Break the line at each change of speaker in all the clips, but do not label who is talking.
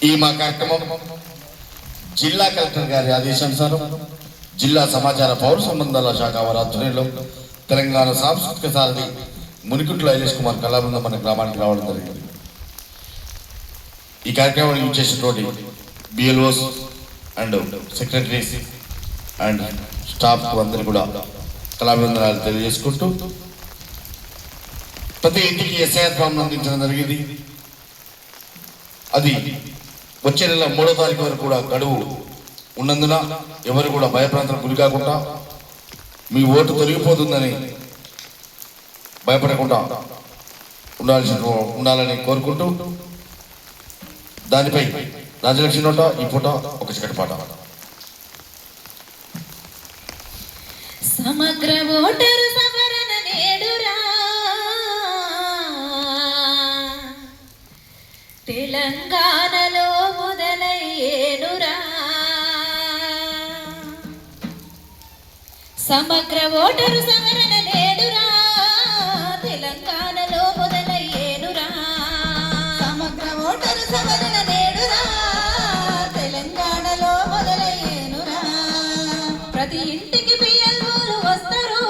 ఈ మా కార్యక్రమం జిల్లా కలెక్టర్ గారి ఆదేశానుసారం జిల్లా సమాచార పౌర సంబంధాల శాఖ వారి ఆధ్వర్యంలో తెలంగాణ సాంస్కృతిక సారథి మునికుంట్ల ఐలేష్ కుమార్ కళాబృందం మన గ్రామానికి రావడం జరిగింది. ఈ కార్యక్రమాన్ని యూజ్ చేసినటువంటి BLOs and secretaries and staff అందరూ కూడా కళాబృందాలు తెలియజేసుకుంటూ ప్రతి ఇంటికి ఎస్ఐఆర్ ఫామ్ అందించడం జరిగింది. అది వచ్చే నెల 3వ తారీఖు వరకు కూడా గడువు ఉన్నందున ఎవరు కూడా భయప్రాంతాలకు గురి కాకుండా మీ ఓటు తొలగిపోతుందని భయపడకుండా ఉండాలని కోరుకుంటూ దానిపై రాజలక్ష్మి నోట ఈ పూట ఒక చికటి పాట.
సమగ్ర ఓటరు సవరణ నేడురా తెలంగాణలో మొదలయ్యేనురా. సమగ్ర ఓటరు సవరణ నేడురా తెలంగాణలో మొదలయ్యేనురా. సమగ్ర ఓటరు సవరణ నేడురా తెలంగాణలో మొదలయ్యేనురా. ప్రతి ఇంటికి బిఎల్ఓలు వస్తారు,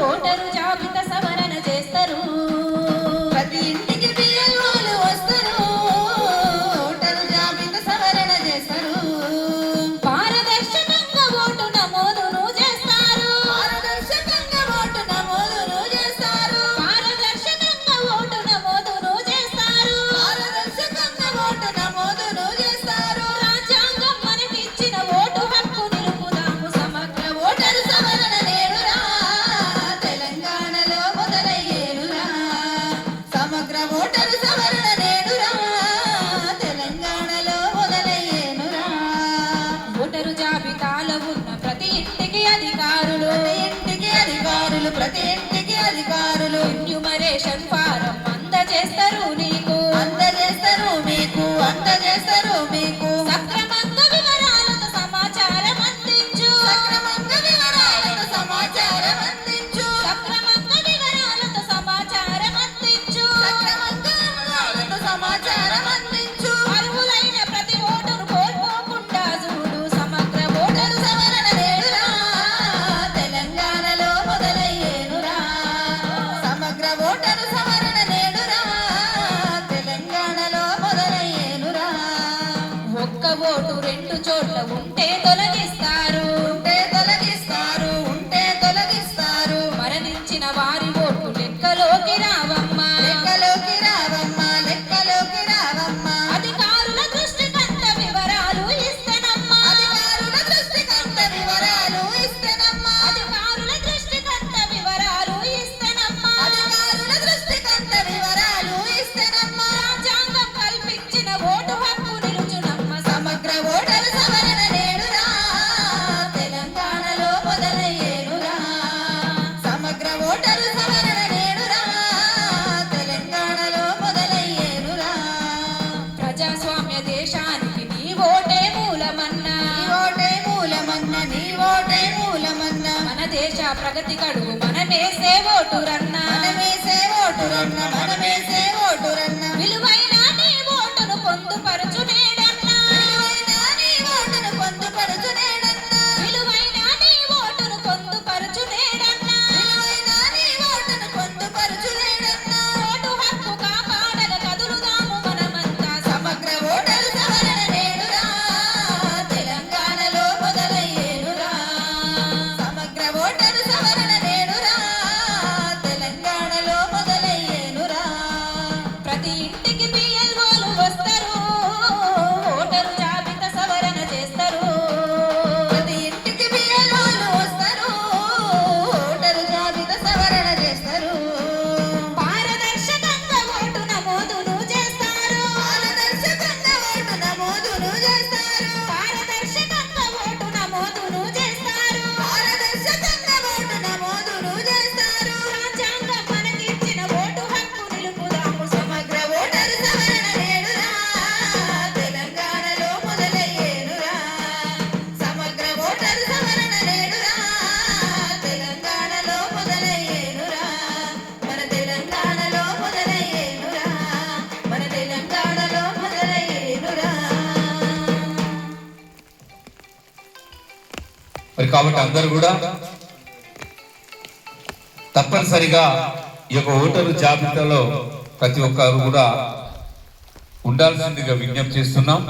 ఓటరు జాబితా సవరణ చేస్తారు. ప్రతి ఇంటికి బిఎల్ఓలు వస్తారు, ఓటరు జాబితా సవరణ చేస్తారు. పారదర్శకంగా ఓటు నమోదును చేస్తారు. పారదర్శకంగా ఓటు నమోదును చేస్తారు. పారదర్శకంగా ఓటు నమోదును చేస్తారు. పారదర్శకంగా ఓటు నమోదును చేస్తారు. రాజ్యాంగం మనకిచ్చిన ఓటు హక్కు నిలుపుదాము. సమగ్ర ఓటరు సవరణ నేడురా తెలంగాణలో మొదలయ్యేనురా. సమగ్ర ఓటరు సవరణ నేడురా తెలంగాణలో మొదలయ్యేనురా. ఓటరు జాబితాలో ఉన్న ప్రతి ఇంటికి అధికారులు, ప్రతి ఇంటికి అధికారులు ఎన్యూమరేషన్ ఫారం అందజేస్తారు నీకు, అందజేస్తారు మీకు, అందజేస్తారు మీకు. సక్రమంగా వివరాలతో సమాచారం అందించు. సక్రమంగా వివరాలతో సమాచారం అందించు. సక్రమంగా వివరాలతో సమాచారం అందించు. సక్రమంగా వివరాలతో సమాచారం అందించు. అర్హులైన ప్రతి ఓటును కోల్పోకుండా చూడు. సమగ్ర ఓటరు సవరణ నేడురా తెలంగాణలో మొదలయ్యేనురా. సమగ్ర ఓటరు సవరణ నేడురా తెలంగాణలో మొదలయ్యేనురా. ఒక్క ఓటు 2 చోట్ల ఉంటే తొలగిస్తారు, ఉంటే తొలగిస్తారు, ఉంటే తొలగిస్తారు. మరణించిన వారి ఓటు లెక్కలోకి రావమ్మా, లెక్కలోకి రావమ్మా, లెక్కలోకి రావమ్మా. అధికారుల దృష్టికంత వివరాలు ఇస్తేనమ్మా, అధికారుల దృష్టికంత వివరాలు ఇస్తేనమ్మా. అధికారుల దృష్టికంత వివరాలు ఇస్తేనమ్మా. అధికారుల దృష్టికంత వివరాలు ఇస్తేనమ్మా. రాజ్యాంగం కల్పించిన ఓటు హక్కు నిలుచునమ్మ. సమగ్ర ఓటరు సవరణ నేడురా తెలంగాణలో మొదలయ్యేనురా. సమగ్ర ఓటరు సవరణ నేడురా తెలంగాణలో మొదలయ్యేనురా. ప్రజాస్వామ్య దేశానికి నీ ఓటే మూలమన్నా, నీ ఓటే మూలమన్నా, నీ ఓటే మూలమన్నా. మన దేశ ప్రగతి కడుగు మనమేసే ఓటురన్నా, మనమేసే ఓటురన్నా, మనమేసే ఓటురన్నా. విలువైన నీ ఓటును పొందుపరచు నేడన్నా, విలువైన నీ ఓటును పొందుపరచు నేడన్నా. విలువైన నీ ఓటును పొందుపరచు నేడన్నా, విలువైన నీ ఓటును పొందుపరచు నేడన్నా. ఓటు హక్కు కాపాడగ కదులుదాము మనమంతా. సమగ్ర ఓటరు సవరణ నేడురా తెలంగాణలో మొదలయ్యేనురా. సమగ్ర ఓటరు సవరణ నేడురా తెలంగాణలో మొదలయ్యేనురా. ప్రతి ఇంటికి బిఎల్ఓలు వస్తారు,
మరి కాబట్టి అందరూ కూడా తప్పనిసరిగా ఈ యొక్క ఓటరు జాబితాలో ప్రతి ఒక్కరు కూడా ఉండాల్సిందిగా విజ్ఞప్తి చేస్తున్నాం.